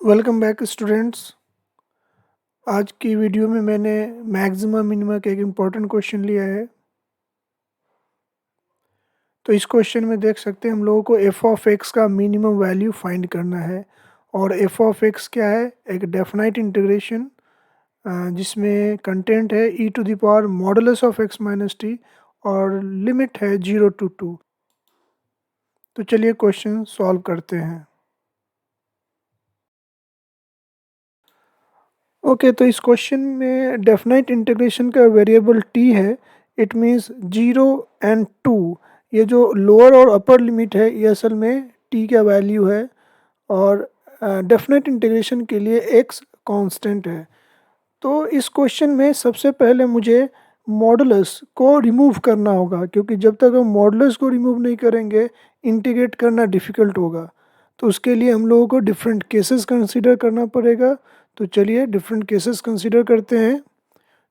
Welcome back students. आज की video में मैंने मैक्सिमा मिनिमा का एक इम्पॉर्टेंट क्वेश्चन लिया है। तो इस क्वेश्चन में देख सकते हैं हम लोगों को एफ ऑफ एक्स का मिनिमम वैल्यू फाइंड करना है। और एफ ऑफ एक्स क्या है? एक डेफिनाइट इंटीग्रेशन जिसमें कंटेंट है e to the power modulus of x minus t और लिमिट है 0 to 2। तो चलिए क्वेश्चन सॉल्व करते हैं। ओके, तो इस क्वेश्चन में डेफिनाइट इंटीग्रेशन का वेरिएबल टी है। It means 0 and 2। ये जो लोअर और अपर लिमिट है ये असल में टी का वैल्यू है। और डेफिनाइट इंटीग्रेशन के लिए एक्स कांस्टेंट है। तो इस क्वेश्चन में सबसे पहले मुझे मॉडुलस को रिमूव करना होगा, क्योंकि जब तक हम मॉडुलस को रिमूव नहीं करेंगे इंटीग्रेट करना डिफ़िकल्ट होगा। तो उसके लिए हम लोगों को डिफरेंट केसेस कंसीडर करना पड़ेगा। तो चलिए डिफरेंट केसेस कंसीडर करते हैं।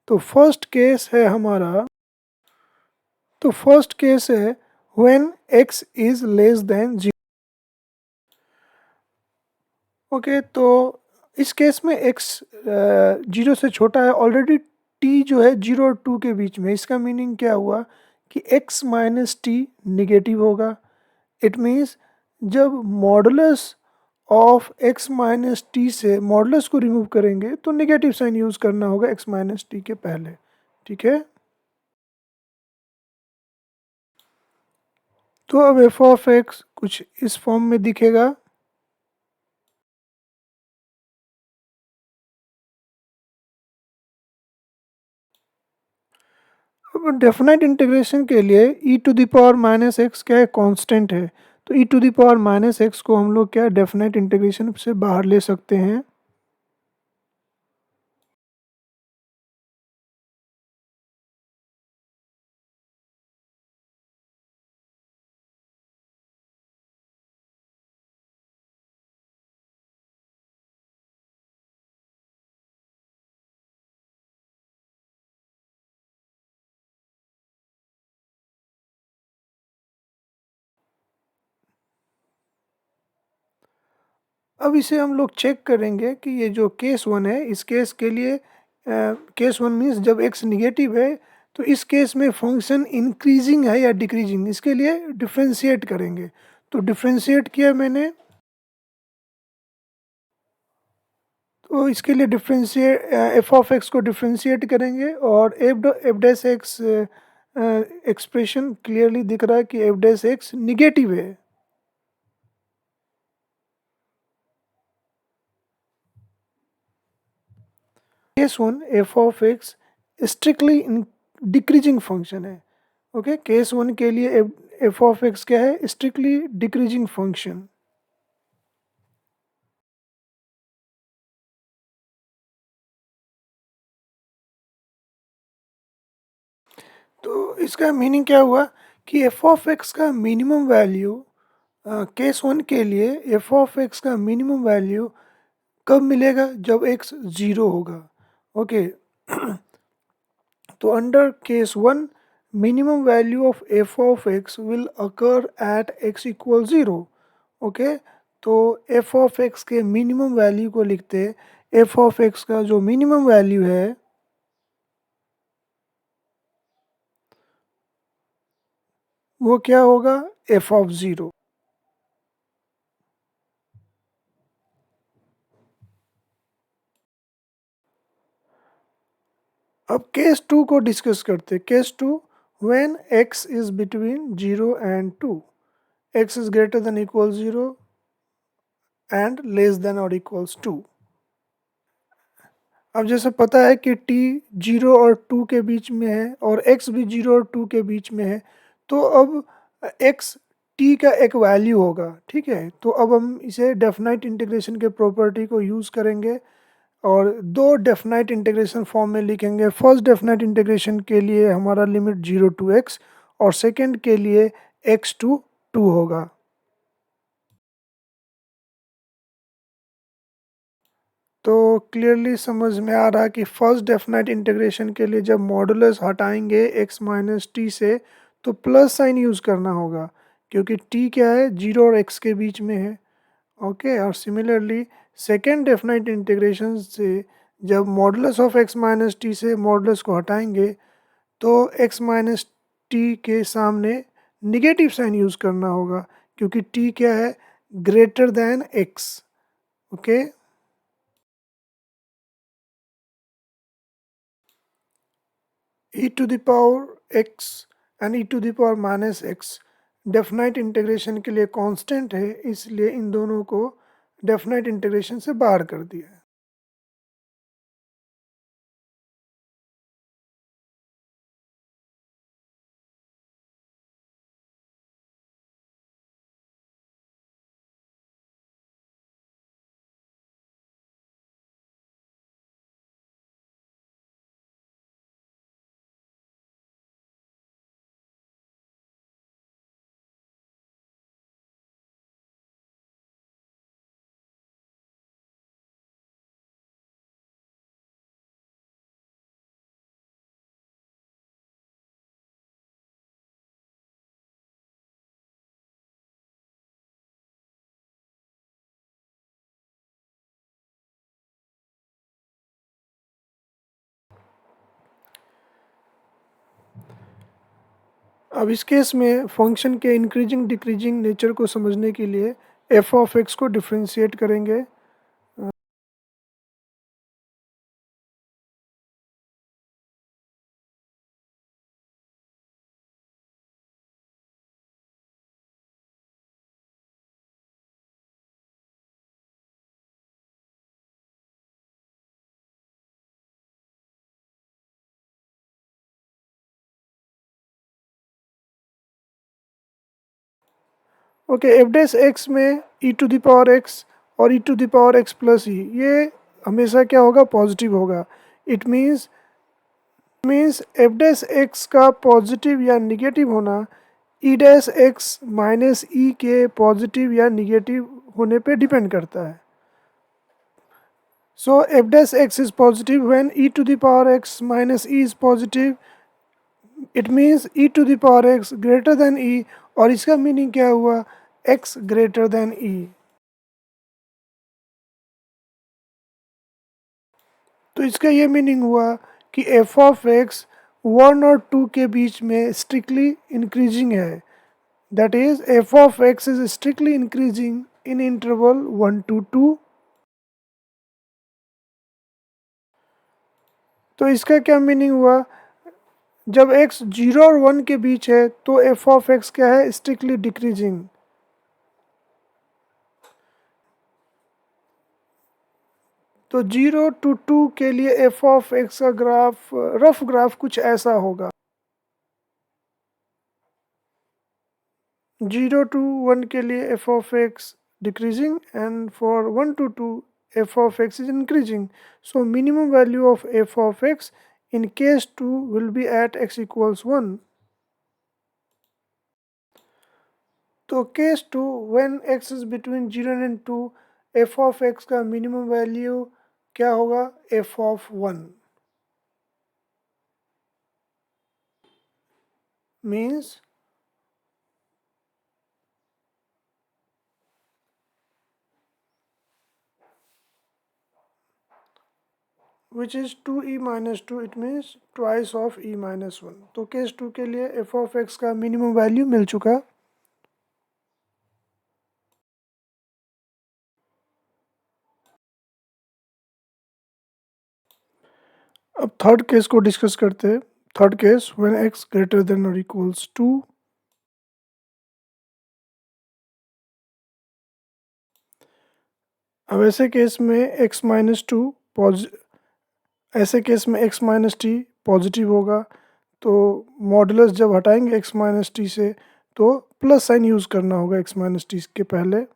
तो फर्स्ट केस है हमारा, तो फर्स्ट केस है when x is less than 0। Okay, तो इस केस में x 0 से छोटा है। ऑलरेडी t जो है 0 और 2 के बीच में। इसका मीनिंग क्या हुआ कि x माइनस टी निगेटिव होगा। इट मीन्स जब modulus of x minus T से मॉडुलस को रिमूव करेंगे तो नेगेटिव साइन यूज़ करना होगा x माइनस टी के पहले। ठीक है, तो अब एफ ऑफ एक्स कुछ इस फॉर्म में दिखेगा। अब डेफिनेट इंटीग्रेशन के लिए e to the power minus x क्या है? कांस्टेंट है। तो e to the power minus x को हम लोग क्या डेफिनेट इंटीग्रेशन से बाहर ले सकते हैं। अब इसे हम लोग चेक करेंगे कि ये जो केस वन है, इस केस के लिए केस वन मीन्स जब एक्स निगेटिव है तो इस केस में फंक्शन इंक्रीजिंग है या डिक्रीजिंग, इसके लिए डिफ्रेंशिएट करेंगे। तो डिफ्रेंशिएट किया मैंने, तो इसके लिए डिफ्रेंशिएट एफ ऑफ एक्स को डिफ्रेंशिएट करेंगे और F dash ex expression clearly दिख रहा है कि एफ डैश एक्स निगेटिव है। Case one F of X strictly decreasing function है। ओके, केस वन के लिए एफ ऑफ एक्स क्या है? Strictly decreasing function. तो इसका मीनिंग क्या हुआ कि एफ ऑफ एक्स का मिनिमम वैल्यू केस वन के लिए एफ ऑफ एक्स का मिनिमम वैल्यू कब मिलेगा? जब एक्स ज़ीरो होगा। ओके, तो under case one minimum value of F of x will occur at x equal zero. Okay, तो एफ ऑफ एक्स के मिनिमम वैल्यू को लिखते, एफ ऑफ एक्स का जो मिनिमम वैल्यू है वो क्या होगा? F of zero. अब केस टू को डिस्कस करते। Case two, when X is between 0 and 2, X is greater than equal 0 and less than और इक्वल्स 2। अब जैसे पता है कि t 0 और 2 के बीच में है और x भी 0 और 2 के बीच में है, तो अब x t का एक वैल्यू होगा। ठीक है, तो अब हम इसे डेफिनाइट इंटीग्रेशन के प्रॉपर्टी को यूज़ करेंगे और दो डेफिनाइट इंटीग्रेशन फॉर्म में लिखेंगे। फर्स्ट डेफिनाइट इंटीग्रेशन के लिए हमारा लिमिट 0 to x और सेकंड के लिए x to 2 होगा। तो क्लियरली समझ में आ रहा है कि फर्स्ट डेफिनाइट इंटीग्रेशन के लिए जब मॉडुलस हटाएंगे x माइनस टी से तो प्लस साइन यूज़ करना होगा, क्योंकि t क्या है? 0 और x के बीच में है। ओके, और सिमिलरली सेकेंड डेफिनाइट इंटीग्रेशन से जब modulus of x minus T से मॉडुलस को हटाएंगे तो x माइनस टी के सामने निगेटिव साइन यूज़ करना होगा, क्योंकि t क्या है, greater than x। Okay, e to the power x and e to the power minus x definite integration के लिए कांस्टेंट है, इसलिए इन दोनों को डेफिनाइट इंटीग्रेशन से बाहर कर दिया है। अब इस केस में फंक्शन के इंक्रीजिंग डिक्रीजिंग नेचर को समझने के लिए एफ ऑफ एक्स को डिफ्रेंशिएट करेंगे। ओके, एफ डैश एक्स में e to the power x और e to the power x plus e, ये हमेशा क्या होगा, पॉजिटिव होगा। It means f dash x का पॉजिटिव या निगेटिव होना e dash x minus e के पॉजिटिव या निगेटिव होने पे डिपेंड करता है। So f dash x is positive when e to the power x minus e is positive. It means e to the power x greater than e, और इसका meaning क्या हुआ, x greater than e। तो इसका ये meaning हुआ कि f of x 1 और 2 के बीच में स्ट्रिक्टली इंक्रीजिंग है। That is f of x is strictly increasing in interval 1 to 2। तो इसका क्या मीनिंग हुआ, जब x 0 और 1 के बीच है तो f ऑफ x क्या है, स्ट्रिक्टली डिक्रीजिंग। तो 0 to 2 के लिए एफ ऑफ एक्स का ग्राफ, रफ ग्राफ कुछ ऐसा होगा। 0 to 1 के लिए F of x decreasing and for 1 to 2 F of x is increasing. So minimum value of F of x in case 2 will be at x equals 1. तो case 2 when x is between 0 and 2 f of x का minimum value क्या होगा, f of 1 means which is 2e minus 2, it means twice of e minus 1। तो case 2 के लिए f of x का minimum value मिल चुका। अब थर्ड केस को डिस्कस करते हैं। Third case when x greater than और इक्वल्स 2। अब ऐसे केस में x माइनस 2 ऐसे केस में x माइनस टी पॉजिटिव होगा, तो मॉडुलस जब हटाएंगे x माइनस टी से तो प्लस साइन यूज़ करना होगा x माइनस टी के पहले।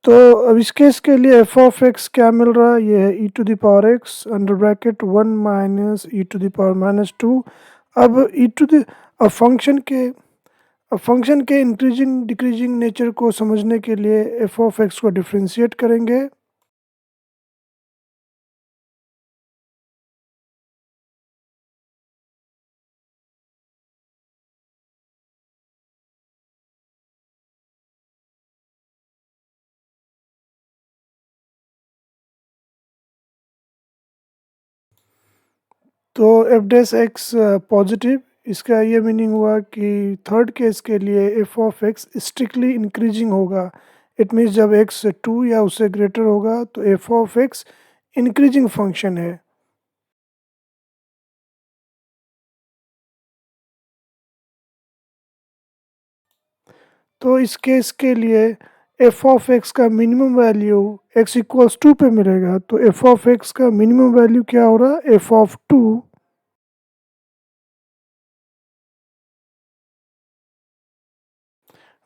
तो अब इस केस के लिए एफ ऑफ एक्स क्या मिल रहा है, ये है e to the power x under bracket 1 minus e to the power minus 2। अब ई टू द अब फंक्शन के इंक्रीजिंग डिक्रीजिंग नेचर को समझने के लिए एफ ऑफ एक्स को डिफ्रेंशिएट करेंगे। तो एफ डैश एक्स पॉजिटिव, इसका ये मीनिंग हुआ कि थर्ड केस के लिए F of X strictly increasing होगा। इट मीन्स जब एक्स 2 या उससे ग्रेटर होगा तो F of X increasing function है। तो इस केस के लिए एफ ऑफ एक्स का मिनिमम वैल्यू एक्स इक्वल्स 2 पे मिलेगा। तो एफ ऑफ एक्स का मिनिमम वैल्यू क्या हो रहा है, F of 2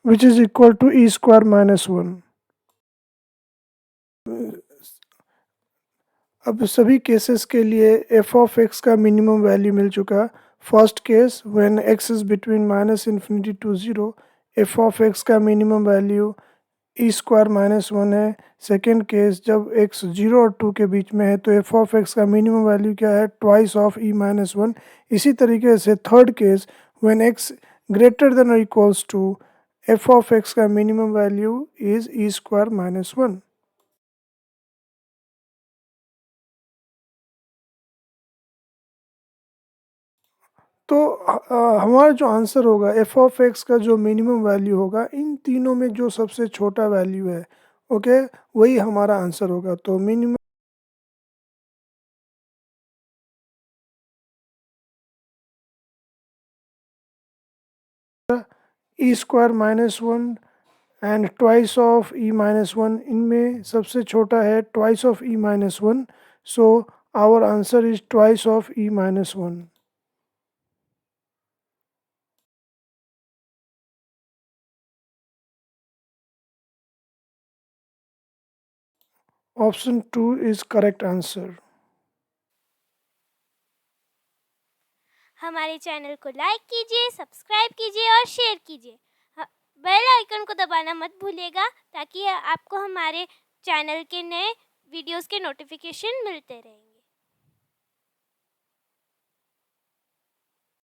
which is equal to E square minus 1। अब सभी केसेस के लिए एफ ऑफ एक्स का मिनिमम वैल्यू मिल चुका। First case when X is between minus infinity to zero, F of x का minimum value E square minus 1 है। Second case जब एक्स 0 और 2 के बीच में है तो एफ ऑफ एक्स का मिनिमम वैल्यू क्या है, ट्वाइस ऑफ ई माइनस 1। इसी तरीके से third case when x greater than और equals to, f of x का minimum value is e square minus 1। तो हमारा जो आंसर होगा एफ ऑफ एक्स का जो मिनिमम वैल्यू होगा, इन तीनों में जो सबसे छोटा वैल्यू है, ओके, वही हमारा आंसर होगा। तो minimum E square minus 1 and twice of E minus 1, इनमें सबसे छोटा है twice of E minus 1। So our answer is twice of E minus 1। Option 2 is correct answer. हमारे चैनल को लाइक कीजिए, सब्सक्राइब कीजिए और शेयर कीजिए। बेल आइकन को दबाना मत भूलिएगा ताकि आपको हमारे चैनल के नए वीडियोस के नोटिफिकेशन मिलते रहेंगे।